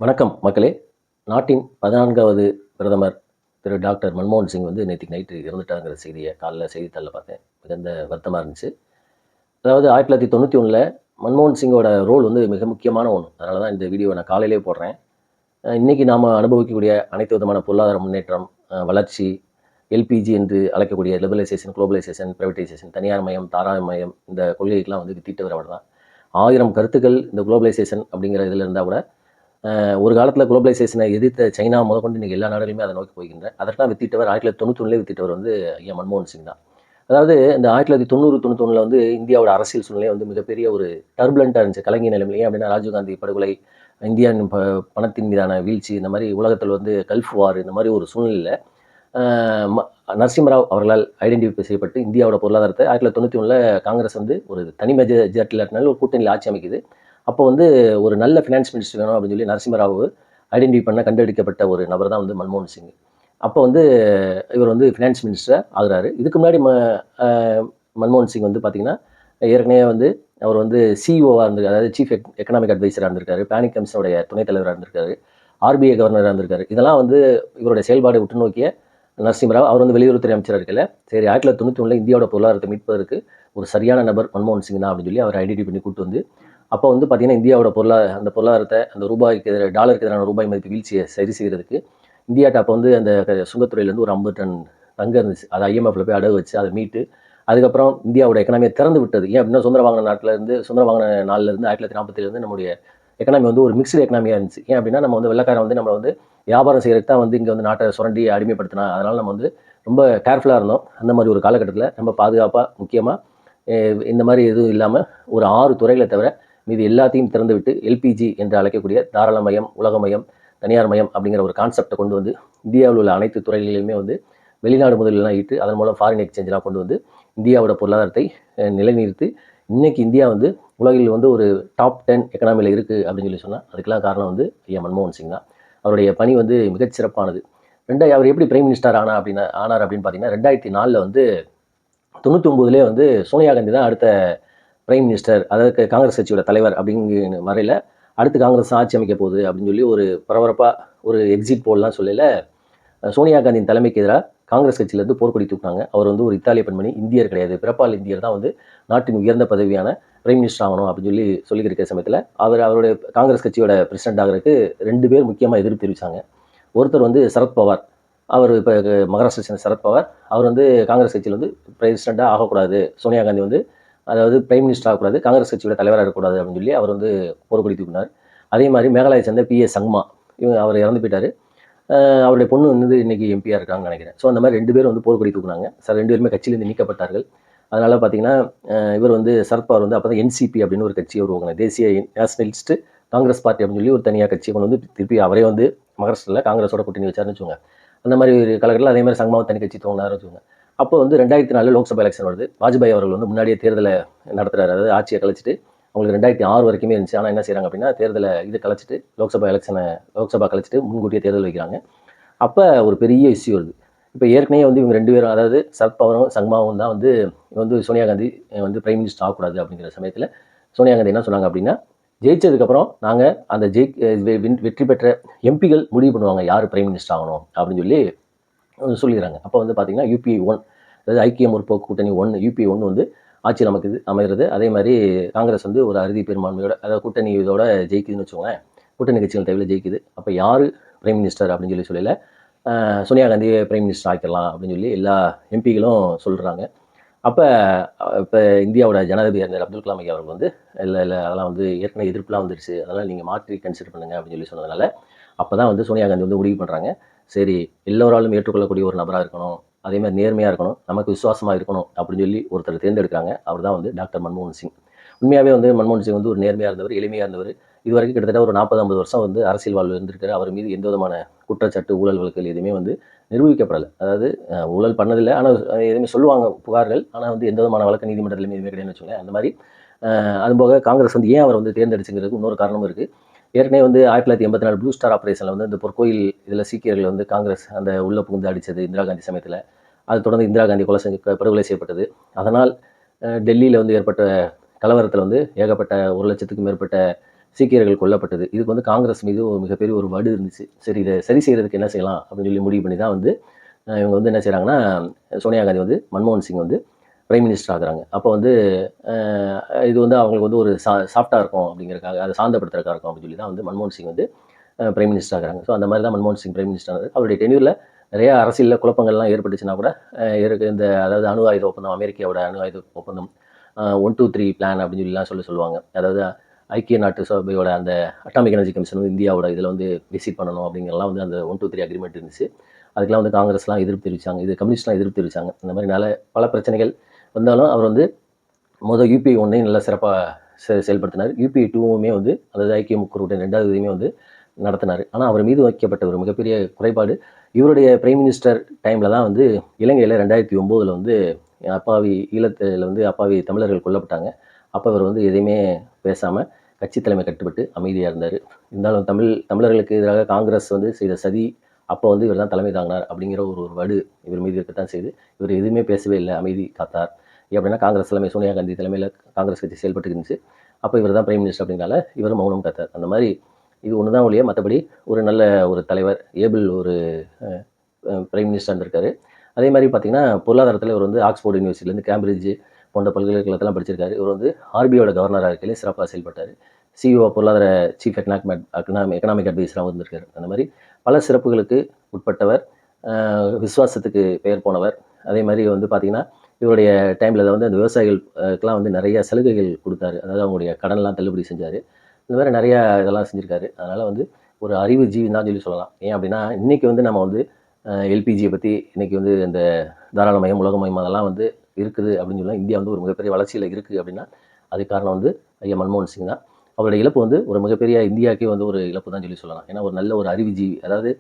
வணக்கம் மக்களே. நாட்டின் 14வது பிரதமர் திரு டாக்டர் மன்மோகன் சிங் வந்து நேற்றுக்கு நைட்டு இறந்துட்டாங்கிற செய்தியை காலைல செய்தித்தாளில் பார்த்தேன். மிகுந்த வருத்தமாக இருந்துச்சு. அதாவது 1991ல் மன்மோகன் சிங்கோட ரோல் வந்து மிக முக்கியமான ஒன்று. அதனால தான் இந்த வீடியோவை நான் காலையிலே போடுறேன். இன்றைக்கி நாம் அனுபவிக்கக்கூடிய அனைத்து விதமான பொருளாதார முன்னேற்றம், வளர்ச்சி, எல்பிஜி என்று அழைக்கக்கூடிய லிபரலைசேஷன், குளோபலைசேஷன், பிரைவேட்டைசேஷன், தனியார் மயம், தாராளமயம், இந்த கொள்கைக்கெல்லாம் வந்து வித்திட்டவர் தான். 1000 கருத்துக்கள் இந்த குளோபலைசேஷன் அப்படிங்கிற இதில் இருந்தால் கூட ஒரு காலத்தில் குளோபலைசேஷனை எதிர்த்த சைனா முதற்கொண்டு இன்றைக்கி எல்லா நாடுகளுமே அதை நோக்கி போகின்றன. அதற்கெல்லாம் வித்திட்டவர் 1991 வித்திட்டவர் வந்து ஐயா மன்மோகன் சிங் தான். அதாவது இந்த 1990-91 வந்து இந்தியாவோட அரசியல் சூழ்நிலை வந்து மிகப்பெரிய ஒரு டர்புலண்ட்டாக இருந்துச்சு, கலங்கிய நிலைமை. ஏன் அப்படின்னா ராஜீவ்காந்தி படுகொலை, இந்தியாவின் பணத்தின் மீதான வீழ்ச்சி, இந்த மாதிரி உலகத்தில் வந்து கல்ஃப் வார், இந்த மாதிரி ஒரு சூழ்நிலையில் நரசிம்மராவ் அவர்களால் ஐடென்டிஃபை செய்யப்பட்டு இந்தியாவோட பொருளாதாரத்தை 1991 காங்கிரஸ் வந்து ஒரு தனி மெஜாரிட்டியில் ஒரு கூட்டணியில் ஆட்சி அமைக்குது. அப்போ வந்து ஒரு நல்ல ஃபினான்ஸ் மினிஸ்டர் வேணும் அப்படின்னு சொல்லி நரசிம்மராவ் ஐடென்டிஃபை பண்ண கண்டெடுக்கப்பட்ட ஒரு நபர் தான் வந்து மன்மோகன் சிங். அப்போ வந்து இவர் வந்து ஃபினான்ஸ் மினிஸ்டராக ஆகுறாரு. இதுக்கு முன்னாடி மன்மோகன் சிங் வந்து பார்த்திங்கன்னா ஏற்கனவே வந்து அவர் வந்து சிஇஓவாக இருந்திருக்காரு, அதாவது சீஃப் எக்கனாமிக் அட்வைசராக இருந்திருக்காரு, பிளானிங் கமிஷனுடைய துணைத் தலைவராக இருந்திருக்காரு, ஆர்பிஐ கவர்னராக இருந்திருக்காரு. இதெல்லாம் வந்து இவருடைய செயல்பாடு உற்று நோக்கிய நரசிம்மராவ் அவர் வந்து வெளியுறவுத்துறை அமைச்சராக இருக்கல. சரி, 1991 இந்தியாவோட பொருளாதாரத்தை மீட்பதற்கு ஒரு சரியான நபர் மன்மோகன் சிங் தான் அப்படின்னு சொல்லி அவர் ஐடென்டிஃபை பண்ணி கூட்டு வந்து அப்போ வந்து பார்த்திங்கன்னா இந்தியாவோட அந்த பொருளாதாரத்தை, அந்த ரூபாய்க்கு டாலருக்கு எதிரான ரூபாய் மதிப்பு வீழ்ச்சியை சரி செய்கிறதுக்கு இந்தியாட்ட அப்போ வந்து அந்த சுங்கத்துறையிலேருந்து ஒரு 50 டன் தங்கம் இருந்துச்சு. அதை ஐஎம்எஃப்ல போய் அடகு வச்சு அதை மீட்டு அதுக்கப்புறம் இந்தியாவோட எக்கனாமியை திறந்து விட்டது. ஏன் அப்படின்னா சுதந்திரம் வாங்கின நாள்லேருந்து 1947 நம்முடைய எக்கனாமி வந்து ஒரு மிக்சடு எக்கனாமியாக இருந்துச்சு. ஏன் அப்படின்னா நம்ம வந்து வெள்ளக்காரன் வந்து நம்ம வந்து வியாபாரம் செய்கிறதுக்கு தான் வந்து இங்கே வந்து நாட்டை சுரண்டி அடிமைப்படுத்தினா. அதனால் நம்ம வந்து ரொம்ப கேர்ஃபுல்லாக இருந்தோம். அந்த மாதிரி ஒரு காலகட்டத்தில் நம்ம பாதுகாப்பாக முக்கியமாக இந்த மாதிரி எதுவும் இல்லாமல் ஒரு 6 துறைகளை தவிர மீது எல்லாத்தையும் திறந்து விட்டு எல்பிஜி என்று அழைக்கக்கூடிய தாராளமயம், உலகமயம், தனியார் மயம் அப்படிங்கிற ஒரு கான்செப்டை கொண்டு வந்து இந்தியாவில் உள்ள அனைத்து துறைகளிலுமே வந்து வெளிநாடு முதலீடுலாம் ஈட்டு அதன் மூலம் ஃபாரின் எக்ஸ்சேஞ்செலாம் கொண்டு வந்து இந்தியாவோட பொருளாதாரத்தை நிலைநிறுத்தி இன்னைக்கு இந்தியா வந்து உலகில் வந்து ஒரு டாப் 10 எக்கனாமியில் இருக்குது அப்படின்னு சொல்லி சொன்னால் அதுக்கெல்லாம் காரணம் வந்து ஐயா மன்மோகன் சிங் தான். அவருடைய பணி வந்து மிகச்சிறப்பானது. அவர் எப்படி பிரைம் மினிஸ்டர் ஆனார் அப்படின்னு பார்த்தீங்கன்னா 2004 வந்து 99 வந்து சோனியா காந்தி தான் அடுத்த பிரைம் மினிஸ்டர், அதாவது காங்கிரஸ் கட்சியோட தலைவர் அப்படிங்கிற வரையில் அடுத்து காங்கிரஸ் ஆட்சி அமைக்க போகுது அப்படின்னு சொல்லி ஒரு பரபரப்பாக ஒரு எக்ஸிட் போல்லாம் சொல்லல சோனியா காந்தியின் தலைமைக்கு எதிராக காங்கிரஸ் கட்சியிலேருந்து போர்க்கொடி தூக்குனாங்க. அவர் வந்து ஒரு இத்தாலிய பெண்மணி, இந்தியர் கிடையாது, பிறப்பால் இந்தியர் தான் வந்து நாட்டின் உயர்ந்த பதவியான பிரைம் மினிஸ்டர் ஆகணும் அப்படின்னு சொல்லி சொல்லியிருக்கிற சமயத்தில் அவருடைய காங்கிரஸ் கட்சியோட பிரசிடென்ட் ஆகிறதுக்கு 2 பேர் முக்கியமாக எதிர்ப்பு தெரிவித்தாங்க. ஒருத்தர் வந்து சரத்பவார், அவர் இப்போ மகாராஷ்டிரா சேர்ந்த சரத்பவார், அவர் வந்து காங்கிரஸ் கட்சியில் வந்து பிரசிடெண்ட்டாக ஆகக்கூடாது, சோனியா காந்தி வந்து அதாவது பிரைம் மினிஸ்டர் ஆகக்கூடாது, காங்கிரஸ் கட்சியோட தலைவராக இருக்கக்கூடாது அப்படின்னு சொல்லி அவர் வந்து போர்க்கொடி தூக்கினார். அதே மாதிரி மேகாலயை சேர்ந்த பிஎஸ் சங்மா, அவர் இறந்து போயிட்டார். அவருடைய பொண்ணு வந்து இன்றைக்கி எம்பியாக இருக்காங்கன்னு நினைக்கிறேன். ஸோ அந்த மாதிரி 2 பேரும் வந்து போர்க்கொடி தூக்குனாங்க. சார் 2 பேருமே கட்சியிலேருந்து நீக்கப்பட்டார்கள். அதனால் பார்த்தீங்கன்னா இவர் வந்து சரத்பவார் வந்து அப்போ தான் என்சிபி அப்படின்னு ஒரு கட்சியை உருவாக்கினார், தேசிய நேஷனலிஸ்ட் காங்கிரஸ் பார்ட்டி அப்படின்னு சொல்லி ஒரு தனியாக கட்சியை கொண்டு வந்து திருப்பி அவரே வந்து மகாராஷ்டிராவில் காங்கிரஸோட கூட்டணி வச்சாருன்னு வச்சுக்கோங்க. அந்த மாதிரி ஒரு காலகட்டத்தில் அதே மாதிரி சங்கமாவை தனி கட்சி தோங்கினார்னு வச்சுக்கோங்க. அப்போ வந்து 2004 லோக்சபா எலெக்ஷன் வருது. வாஜ்பாய் அவர்கள் வந்து முன்னாடியே தேர்தலை நடத்துகிறாரு, அதாவது ஆட்சியை கழிச்சிட்டு அவங்களுக்கு 2006 வரைக்குமே இருந்துச்சு. ஆனால் என்ன செய்கிறாங்க அப்படின்னா தேர்தலை கழிச்சிட்டு லோக்சபா கழிச்சிட்டு முன்கூட்டியே தேர்தல் வைக்கிறாங்க. அப்போ ஒரு பெரிய இஷ்யூ வருது. இப்போ ஏற்கனவே வந்து இவங்க 2 பேரும், அதாவது சரத்பவாரும் சங்மாவும் தான் வந்து சோனியா காந்தி வந்து பிரைம் மினிஸ்டர் ஆகக்கூடாது அப்படிங்கிற சமயத்தில் சோனியா காந்தி என்ன சொன்னாங்க அப்படின்னா, ஜெயிச்சதுக்கப்புறம் நாங்கள் அந்த வெற்றி பெற்ற எம்பிகள் முடிவு பண்ணுவாங்க யார் பிரைம் மினிஸ்டர் ஆகணும் அப்படின்னு சொல்லி சொல்லிடுறாங்க. அப்போ வந்து பார்த்திங்கன்னா UPI 1, அதாவது ஐக்கிய முற்போக்கு கூட்டணி 1, UPI 1 வந்து ஆட்சியில் அமைகிறது. அதே மாதிரி காங்கிரஸ் வந்து ஒரு அறுதி பெரும்பான்மையோட, அதாவது கூட்டணி இதோட ஜெயிக்குதுன்னு வச்சுக்கோங்களேன், கூட்டணி கட்சிகள் தவிர ஜெயிக்குது. அப்போ யார் பிரைம் மினிஸ்டர் அப்படின்னு சொல்லல சோனியா காந்தியை பிரைம் மினிஸ்டர் ஆக்கிடலாம் அப்படின்னு சொல்லி எல்லா எம்பிகளும் சொல்கிறாங்க. அப்போ இந்தியாவோட ஜனாதிபதியாக இருந்த அப்துல் கலாம் ஐயா அவர்கள் வந்து இல்லை அதெல்லாம் வந்து ஏற்கனவே எதிர்ப்புலாம் வந்துருச்சு, அதெல்லாம் நீங்கள் மாற்றி கன்சிடர் பண்ணுங்கள் அப்படின்னு சொல்லி சொன்னதுனால அப்போ தான் வந்து சோனியா காந்தி வந்து முடிவு பண்ணுறாங்க, சரி எல்லோராலும் ஏற்றுக்கொள்ளக்கூடிய ஒரு நபராக இருக்கணும், அதே மாதிரி நேர்மையாக இருக்கணும், நமக்கு விசுவாசமாக இருக்கணும் அப்படின்னு சொல்லி ஒருத்தர் தேர்ந்தெடுக்கிறாங்க. அவர் தான் வந்து டாக்டர் மன்மோகன் சிங். உண்மையாகவே வந்து மன்மோகன் சிங் வந்து ஒரு நேர்மையாக இருந்தவர், எளிமையாக இருந்தவர். இது வரைக்கும் கிட்டத்தட்ட ஒரு 40-50 வருஷம் வந்து அரசியல் வாழ்வு இருந்திருக்காரு. அவர் மீது எந்த விதமான குற்றச்சாட்டு, ஊழல் வழக்குகள் எதுவுமே வந்து நிரூபிக்கப்படலை. அதாவது ஊழல் பண்ணதில்லை, ஆனால் எதுவுமே சொல்லுவாங்க புகார்கள், ஆனால் வந்து எந்த விதமான வழக்கு நீதிமன்றத்திலுமே எதுவுமே கிடையாதுன்னு வச்சுக்கோங்களேன். அந்த மாதிரி அதுபோக காங்கிரஸ் வந்து ஏன் அவர் வந்து தேர்ந்தெடுச்சுங்கிறதுக்கு இன்னொரு காரணமும் இருக்குது. ஏற்கனவே வந்து 1984 ப்ளூ ஸ்டார் ஆப்ரேஷனில் வந்து இந்த பொற்கோயில் இதில் சீக்கியர்கள் வந்து காங்கிரஸ் அந்த உள்ளே புகுந்து அடித்தது இந்திரா காந்தி சமயத்தில். அது தொடர்ந்து இந்திரா காந்தி படுகொலை செய்யப்பட்டது. அதனால் டெல்லியில் வந்து ஏற்பட்ட கலவரத்தில் வந்து ஏகப்பட்ட 1 லட்சத்துக்கும் மேற்பட்ட சீக்கியர்கள் கொல்லப்பட்டது. இதுக்கு வந்து காங்கிரஸ் மீது ஒரு மிகப்பெரிய ஒரு வடு இருந்துச்சு. சரி இதை சரி செய்யறதுக்கு என்ன செய்யலாம் அப்படின்னு சொல்லி முடிவு பண்ணி தான் வந்து இவங்க வந்து என்ன செய்கிறாங்கன்னா, சோனியா காந்தி வந்து மன்மோகன் சிங் வந்து பிரைம் மினிஸ்டர் ஆகுறாங்க. அப்போ வந்து இது வந்து அவங்களுக்கு வந்து ஒரு சாஃப்டாக இருக்கும் அப்படிங்கிறக்காக, அதை சாந்தப்படுத்துறதுக்காக இருக்கும் அப்படின்னு சொல்லி தான் வந்து மன்மோகன் சிங் வந்து பிரைம் மினிஸ்டர் ஆகுறாங்க. ஸோ அந்த மாதிரி தான் மன்மோகன் சிங் பிரைம் மினிஸ்டர் ஆனார். அவருடைய டென்யூரில் நிறைய அரசியலில் குழப்பங்கள்லாம் ஏற்பட்டுச்சுன்னா கூட இந்த அதாவது அணு ஆயுத ஒப்பந்தம், அமெரிக்காவோட அணு ஆயுத ஒப்பந்தம் 1, 2, 3 பிளான் அப்படின்னு சொல்லிலாம் சொல்லுவாங்க. அதாவது ஐக்கிய நாட்டு சபையோட அந்த அட்டாமிக் எனர்ஜி கமிஷன் வந்து இந்தியாவோட இதில் வந்து விசிட் பண்ணணும் அப்படிங்கிறலாம் வந்து அந்த 1, 2, 3 அக்ரிமெண்ட் இருந்துச்சு. அதுக்கெல்லாம் வந்து காங்கிரஸ்லாம் எதிர்ப்பு தெரிவித்தாங்க, இது கம்யூனிஸ்ட்லாம் எதிர்ப்பு தெரிவித்தாங்க. இந்த மாதிரி பல பிரச்சனைகள் வந்தாலும் அவர் வந்து யூபிஐ 1 நல்லா சிறப்பாக செயல்படுத்தினார். யூபிஐ 2வுமே வந்து அதாவது ஐக்கிய முக்கூட்டத்தின் 2வது இதையுமே வந்து நடத்தினார். ஆனால் அவர் மீது வைக்கப்பட்ட ஒரு மிகப்பெரிய குறைபாடு, இவருடைய பிரைம் மினிஸ்டர் டைமில் தான் வந்து இலங்கையில் 2009 வந்து ஈழத்தில் வந்து அப்பாவி தமிழர்கள் கொல்லப்பட்டாங்க. அப்போ இவர் வந்து எதையுமே பேசாமல் கட்சி தலைமை கட்டுப்பட்டு அமைதியாக இருந்தார். இருந்தாலும் தமிழர்களுக்கு எதிராக காங்கிரஸ் வந்து செய்த சதி, அப்போ வந்து இவர் தான் தலைமை தாங்கினார் அப்படிங்கிற ஒரு வடு இவர் மீது இருக்கத்தான் செய்து. இவர் எதுவுமே பேசவே இல்லை, அமைதி காத்தார். அப்படின்னா காங்கிரஸ் தலைமை சோனியா காந்தி தலைமையில் காங்கிரஸ் கட்சி செயல்பட்டு இருந்துச்சு. அப்போ இவர் தான் பிரைம் மினிஸ்டர் அப்படிங்கிறனால இவர் மௌனம் காத்தார். அந்த மாதிரி இது ஒன்று தான் ஒழிய மற்றபடி ஒரு நல்ல ஒரு தலைவர், ஏபிள் ஒரு பிரைம் மினிஸ்டர் இருந்திருக்காரு. அதே மாதிரி பார்த்தீங்கன்னா பொருளாதாரத்தில் இவர் வந்து ஆக்ஸ்போர்ட் யூனிவர்சிட்டிலேருந்து கேம்பிரிட்ஜ் போன்ற பல்கலைக்கழகத்தெல்லாம் படிச்சிருக்காரு. இவர் வந்து ஆர்பிஐயோட கவர்னராக இருக்கையிலே சிறப்பாக செயல்பட்டார். சிஇஓ பொருளாதார சீஃப் எக்கனாமிக் அட்வைசராகவும் இருந்திருக்காரு. அந்த மாதிரி பல சிறப்புகளுக்கு உட்பட்டவர், விசுவாசத்துக்கு பெயர் போனவர். அதே மாதிரி வந்து பார்த்திங்கன்னா இவருடைய டைமில் வந்து அந்த விவசாயிகளுக்கெல்லாம் வந்து நிறைய சலுகைகள் கொடுத்தாரு. அதாவது அவங்களுடைய கடன்லாம் தள்ளுபடி செஞ்சார். இந்த மாதிரி நிறையா இதெல்லாம் செஞ்சுருக்காரு. அதனால் வந்து ஒரு அறிவு ஜீவின்னு தான் சொல்லி சொல்லலாம். ஏன் அப்படின்னா இன்றைக்கி வந்து நம்ம வந்து எல்பிஜியை பற்றி இன்றைக்கி வந்து இந்த தாராளமயம், உலகமயம் அதெல்லாம் வந்து இருக்குது அப்படின்னு சொல்லலாம். இந்தியா வந்து ஒரு மிகப்பெரிய வளர்ச்சியில் இருக்குது அப்படின்னா அதுக்கு காரணம் வந்து ஐயா மன்மோகன் சிங் தான். அவருடைய இழப்பு வந்து ஒரு மிகப்பெரிய இந்தியாவுக்கே வந்து ஒரு இழப்பு தான் சொல்லி சொல்லலாம். ஏன்னா ஒரு நல்ல ஒரு அறிவுஜீவி, அதாவது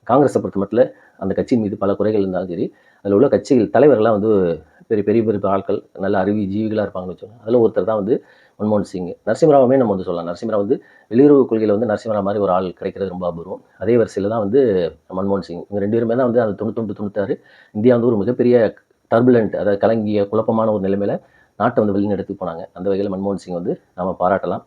காங்கிரஸை பொறுத்த மட்டும் அந்த கட்சியின் மீது பல குறைகள் இருந்தாலும் சரி, அதில் உள்ள கட்சிகள் தலைவர்கள்லாம் வந்து பெரிய பெரிய பெரிய ஆட்கள், நல்ல அறிவுஜீவிகளாக இருப்பாங்கன்னு வச்சுக்கோங்க. அதில் ஒருத்தர் தான் வந்து மன்மோகன் சிங். நரசிம்மராவுமே நம்ம வந்து சொல்லலாம். நரசிம்மராவ் வந்து வெளியுறவு கொள்கையில் வந்து நரசிம்மராவ் மாதிரி ஒரு ஆள் கிடைக்கிறது ரொம்ப அபூர்வம். அதே வரிசையில் தான் வந்து மன்மோகன் சிங். இவங்க 2 பேருமே தான் வந்து அந்த 99, 96 இந்தியா வந்து ஒரு மிகப்பெரிய டர்புலண்ட், அதாவது கலங்கிய குழப்பமான ஒரு நிலைமையில் நாட்டை வந்து வெளிநடத்தி போனாங்க. அந்த வகையில் மன்மோகன் சிங் வந்து நாம் பாராட்டலாம்.